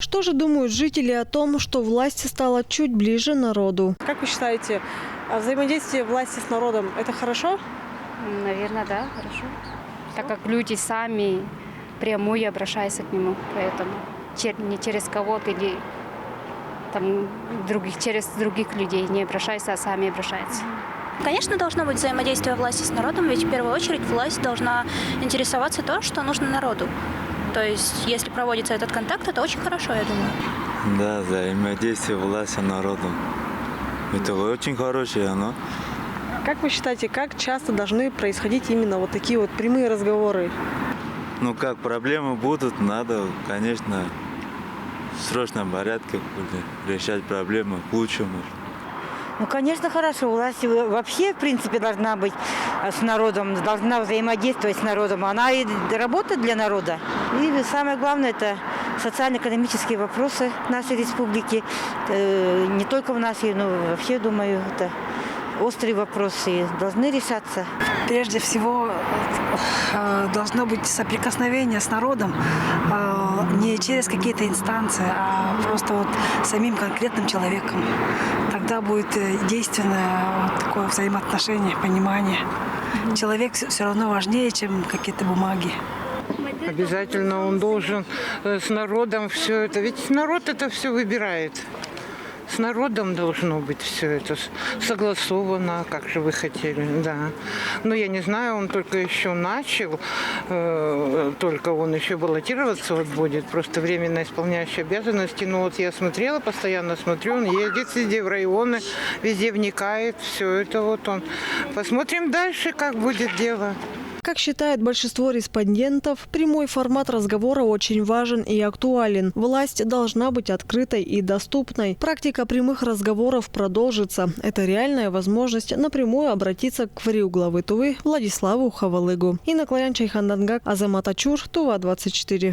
Что же думают жители о том, что власть стала чуть ближе народу? Как вы считаете, взаимодействие власти с народом – это хорошо? Наверное, да, хорошо. Так как люди сами прямую обращаются к нему, поэтому не через кого-то или там, через других людей не обращаются, а сами обращаются. Конечно, должно быть взаимодействие власти с народом, ведь в первую очередь власть должна интересоваться то, что нужно народу. То есть, если проводится этот контакт, это очень хорошо, я думаю. Да, взаимодействие власти с народом. Это очень хорошее, оно. Как вы считаете, как часто должны происходить именно вот такие вот прямые разговоры? Ну, как проблемы будут, надо, конечно, в срочном порядке решать проблемы к лучшему. Ну, конечно, хорошо. Власть вообще, в принципе, должна быть с народом, должна взаимодействовать с народом. Она и работает для народа. И самое главное, это социально-экономические вопросы нашей республики. Не только в нашей, но вообще, думаю, это острые вопросы должны решаться. Прежде всего, должно быть соприкосновение с народом не через какие-то инстанции, а просто вот самим конкретным человеком. Тогда будет действенное вот такое взаимоотношение, понимание. Человек все равно важнее, чем какие-то бумаги. Обязательно он должен с народом все это. Ведь народ это все выбирает. С народом должно быть все это согласовано, как же вы хотели, да. Но я не знаю, он только еще начал, только он еще баллотироваться вот будет, просто временно исполняющий обязанности. Но вот я смотрела, постоянно смотрю, он ездит везде в районы, везде вникает, все это вот он. Посмотрим дальше, как будет дело. Как считает большинство респондентов, прямой формат разговора очень важен и актуален. Власть должна быть открытой и доступной. Практика прямых разговоров продолжится. Это реальная возможность напрямую обратиться к врию главы Тувы Владиславу Хавалыгу. Инна Кларян, Чайхан Дангак, Азамат Ачур, Тува 24.